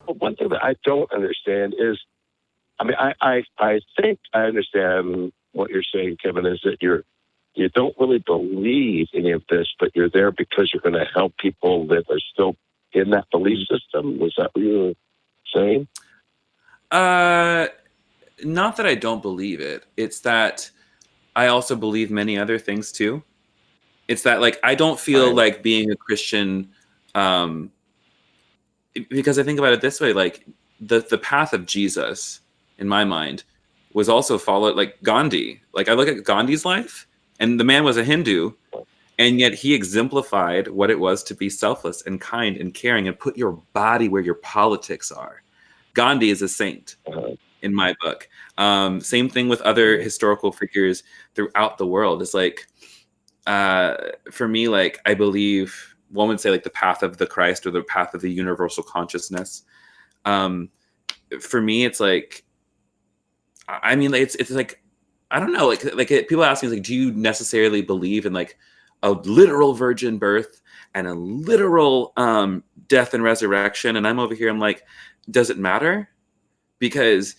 But one thing that I don't understand is, I mean, I think I understand what you're saying, Kevin, is that you don't really believe any of this, but you're there because you're going to help people that are still in that belief system. Was that what you were saying? Not that I don't believe it. It's that I also believe many other things too. It's that, like, I don't feel like being a Christian, because I think about it this way, like the path of Jesus in my mind was also followed, like Gandhi. Like, I look at Gandhi's life, and the man was a Hindu, and yet he exemplified what it was to be selfless and kind and caring and put your body where your politics are. Gandhi is a saint in my book. Same thing with other historical figures throughout the world. It's like, for me, like, I believe one would say like the path of the Christ or the path of the universal consciousness. For me, it's like, I mean, it's like, I don't know, like people ask me, like, do you necessarily believe in like a literal virgin birth and a literal death and resurrection? And I'm over here, I'm like, does it matter? Because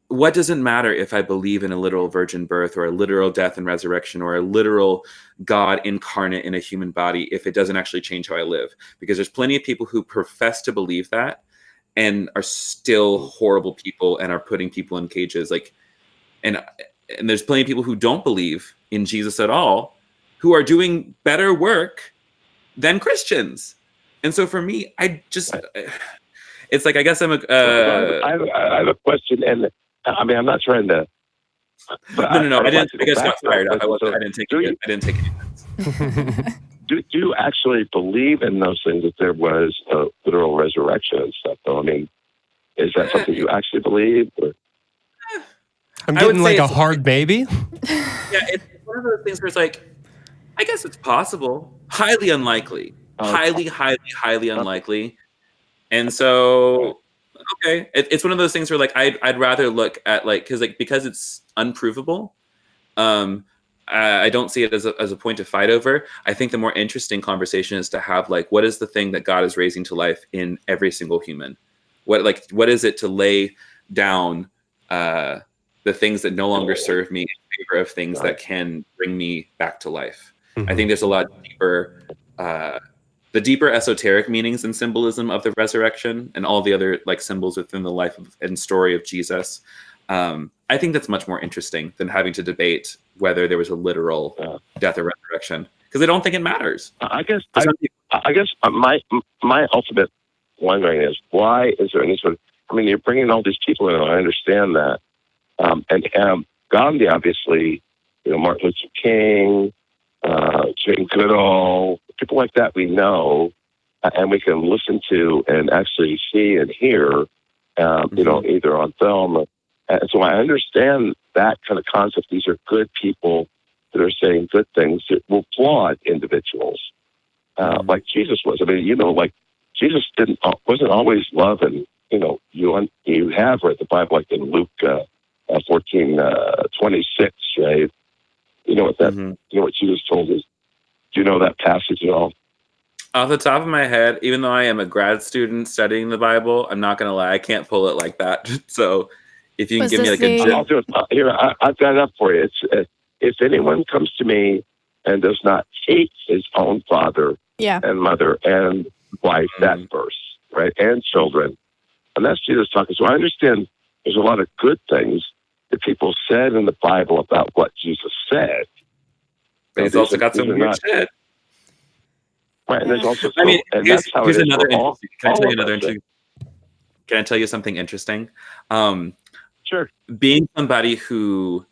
what does it matter if I believe in a literal virgin birth or a literal death and resurrection or a literal God incarnate in a human body if it doesn't actually change how I live? Because there's plenty of people who profess to believe that and are still horrible people and are putting people in cages. Like, and there's plenty of people who don't believe in Jesus at all who are doing better work than Christians. And so for me, I just, it's like, I guess I'm I have a question, and I mean, I'm not trying to. No. I just got fired. I didn't take any offense. Do you actually believe in those things, that there was a literal resurrection and stuff, though? I mean, is that something you actually believe? Or? I'm getting like a hard baby. Yeah, it's one of those things where it's like, I guess it's possible. Highly unlikely. Highly unlikely. And so, okay, it's one of those things where like I'd rather look at like because it's unprovable. I don't see it as a point to fight over. I think the more interesting conversation is to have like, what is the thing that God is raising to life in every single human? What is it to lay down the things that no longer serve me in favor of things that can bring me back to life? I think there's a lot deeper, the deeper esoteric meanings and symbolism of the resurrection and all the other like symbols within the life and story of Jesus. I think that's much more interesting than having to debate whether there was a literal death or resurrection, because I don't think it matters. I guess my ultimate wondering is, why is there any sort of, I mean, you're bringing all these people in, and I understand that. And Gandhi, obviously, Martin Luther King, Jane Goodall, people like that we know, and we can listen to and actually see and hear, either on film. And so I understand that kind of concept. These are good people that are saying good things that were flawed individuals, like Jesus was. I mean, like Jesus wasn't always love, and you have read the Bible, like in Luke 14:26, right? You know what that? You know what Jesus told us. Do you know that passage at all? Off the top of my head, even though I am a grad student studying the Bible, I'm not going to lie, I can't pull it like that. So if you can give me like a... I'll do it. Here, I've got it up for you. It's, if anyone comes to me and does not hate his own father and mother and wife, that verse, right, and children. And that's Jesus talking. So I understand there's a lot of good things that people said in the Bible about what Jesus said. But he's also got some weird shit. Right, and there's also... I mean, here's another interesting... Can I tell you something interesting? Sure. Being somebody who...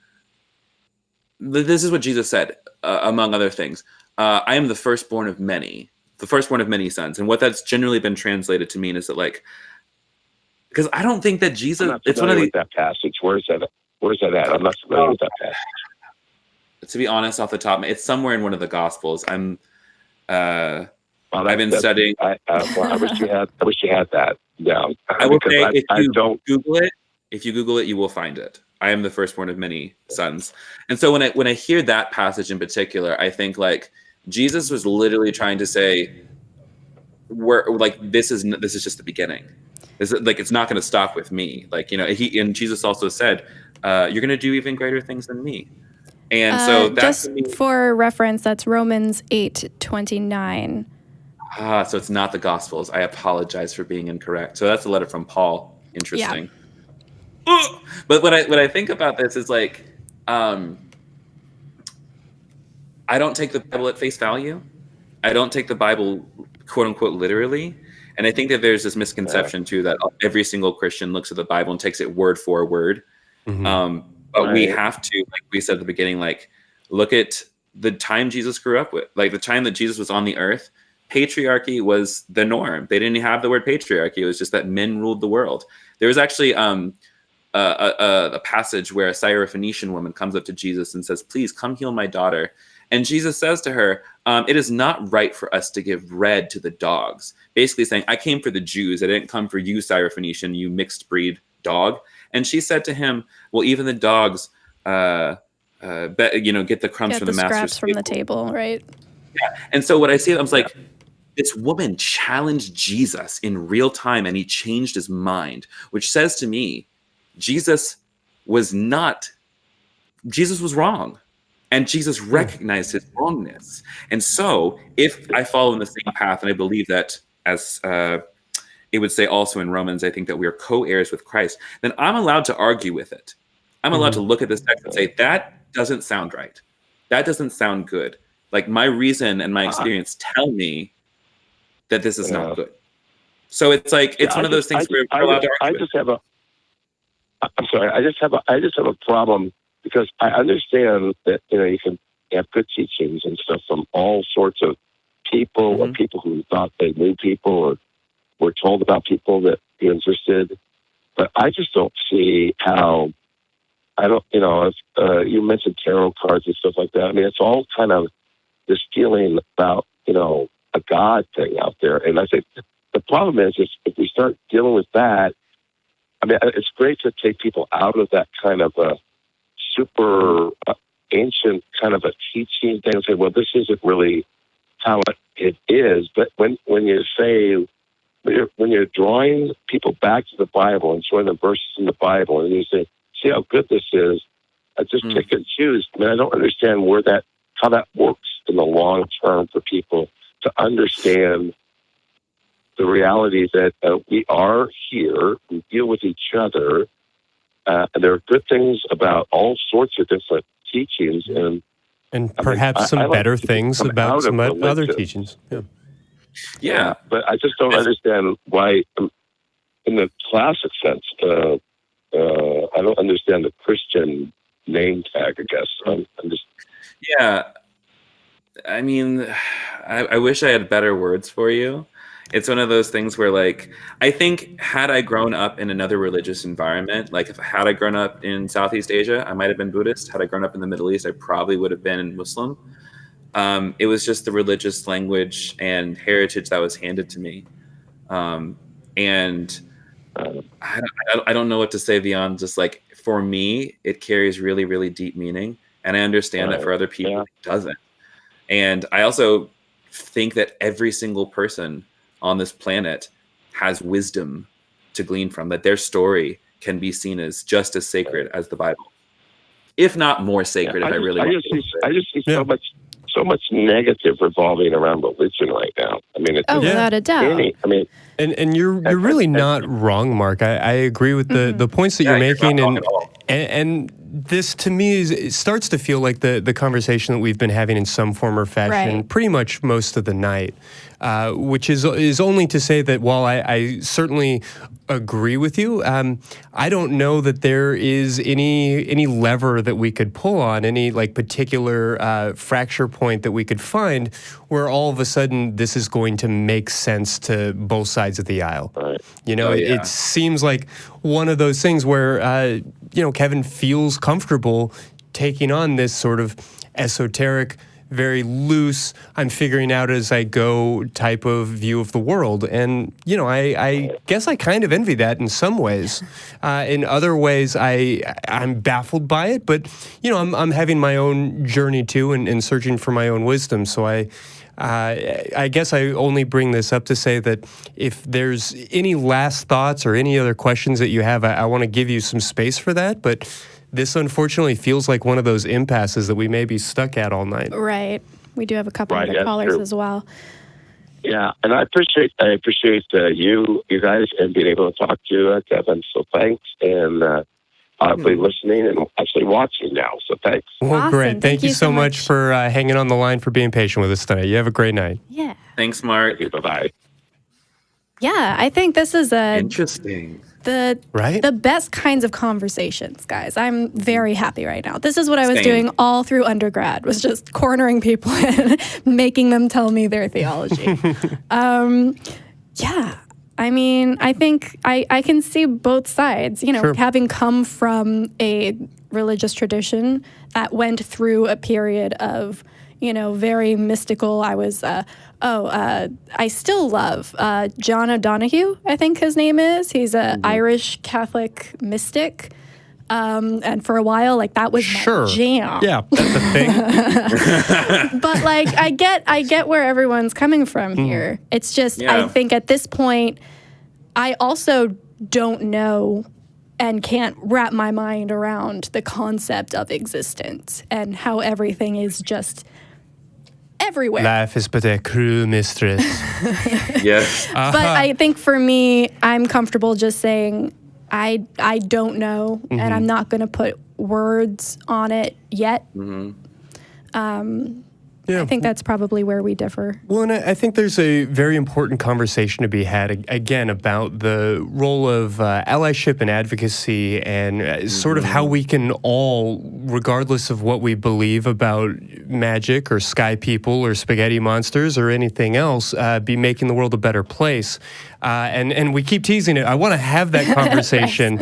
This is what Jesus said, among other things. I am the firstborn of many sons. And what that's generally been translated to mean is that, like... Because I don't think that Jesus... It's one of the... that passage. Where's that at? I'm not familiar with that passage. To be honest, off the top, it's somewhere in one of the Gospels. I've been studying. I wish you had that down. I will say, if you Google it, you will find it. I am the firstborn of many sons. And so when I hear that passage in particular, I think like Jesus was literally trying to say, this is just the beginning. Is it like it's not going to stop with me? Like, you know, and Jesus also said, "You're going to do even greater things than me." And so that's just for reference, that's Romans 8:29. So it's not the Gospels. I apologize for being incorrect. So that's a letter from Paul. Interesting. Yeah. But what I think about this is like, I don't take the Bible at face value. I don't take the Bible, quote unquote, literally. And I think that there's this misconception too that every single Christian looks at the Bible and takes it word for word. Mm-hmm. But we have to, like we said at the beginning, like look at the time Jesus grew up with, like the time that Jesus was on the earth. Patriarchy was the norm. They didn't have the word patriarchy. It was just that men ruled the world. There was actually a passage where a Syrophoenician woman comes up to Jesus and says, "Please come heal my daughter." And Jesus says to her, "It is not right for us to give bread to the dogs." Basically saying, I came for the Jews. I didn't come for you, Syrophoenician, you mixed breed dog. And she said to him, "Well, even the dogs, get the crumbs from the master's scraps from the table, right?" Yeah. And so what I see, I was like, this woman challenged Jesus in real time, and he changed his mind, which says to me, Jesus was wrong. And Jesus recognized his wrongness. And so if I follow in the same path, and I believe that as it would say also in Romans, I think that we are co-heirs with Christ, then I'm allowed to argue with it. I'm allowed to look at this text and say, that doesn't sound right. That doesn't sound good. Like my reason and my experience tell me that this is not good. So it's like, it's one of those things where we're allowed to argue. I just have a problem, because I understand that, you can have good teachings and stuff from all sorts of people, or people who thought they knew people, or were told about people that you're interested. But I just don't see how, you mentioned tarot cards and stuff like that. I mean, it's all kind of this feeling about, a God thing out there. And I think the problem is if we start dealing with that, I mean, it's great to take people out of that kind of a super ancient kind of a teaching thing and say, well, this isn't really how it is. But when you're drawing people back to the Bible and showing them verses in the Bible, and you say, see how good this is, I just pick and choose. I mean, I don't understand how that works in the long term for people to understand the reality that we are here, we deal with each other, and there are good things about all sorts of different teachings, and perhaps some better things about some other teachings. Yeah, but I just don't understand why, in the classic sense, I don't understand the Christian name tag, I guess. I'm just... Yeah. I mean, I wish I had better words for you. It's one of those things where, like, I think had I grown up in another religious environment, like had I grown up in Southeast Asia, I might have been Buddhist. Had I grown up in the Middle East, I probably would have been Muslim. It was just the religious language and heritage that was handed to me. And I don't know what to say beyond just like, for me, it carries really, really deep meaning. And I understand that for other people, it doesn't. And I also think that every single person on this planet has wisdom to glean from, that their story can be seen as just as sacred as the Bible, if not more sacred. I just see so much negative revolving around religion right now. I mean, it's without a doubt. And you're really not wrong, Mark. I agree with the points that you're making, and this to me it starts to feel like the conversation that we've been having in some form or fashion pretty much most of the night, which is only to say that while I certainly agree with you, I don't know that there is any lever that we could pull on, any like particular fracture point that we could find where all of a sudden this is going to make sense to both sides of the aisle. It seems like one of those things where Kevin feels comfortable taking on this sort of esoteric, very loose, I'm figuring out as I go type of view of the world. And, I guess I kind of envy that in some ways. In other ways, I'm baffled by it. But, I'm having my own journey too and searching for my own wisdom. So I guess I only bring this up to say that if there's any last thoughts or any other questions that you have, I want to give you some space for that. But this unfortunately feels like one of those impasses that we may be stuck at all night. Right. We do have a couple other callers as well. Yeah, and I appreciate you guys and being able to talk to Kevin. So thanks, and probably listening and actually watching now. So thanks. Well, awesome. Great. Thank you so much for hanging on the line, for being patient with us tonight. You have a great night. Yeah. Thanks, Mark. Bye bye. Yeah, I think this is interesting. The best kinds of conversations, guys. I'm very happy right now. This is what I was doing all through undergrad, was just cornering people and making them tell me their theology. Yeah. I mean, I think I can see both sides, having come from a religious tradition that went through a period of, very mystical. I was, I still love John O'Donohue, I think his name is. He's an Irish Catholic mystic. And for a while, that was my jam. Yeah, that's a thing. But I get where everyone's coming from here. It's just, I think at this point, I also don't know and can't wrap my mind around the concept of existence and how everything is just everywhere. Life is but a cruel mistress. Yes. But I think for me, I'm comfortable just saying I don't know, and I'm not going to put words on it yet. I think that's probably where we differ. Well, and I think there's a very important conversation to be had, again, about the role of allyship and advocacy and sort of how we can all, regardless of what we believe about magic or sky people or spaghetti monsters or anything else, be making the world a better place. And we keep teasing it. I want to have that conversation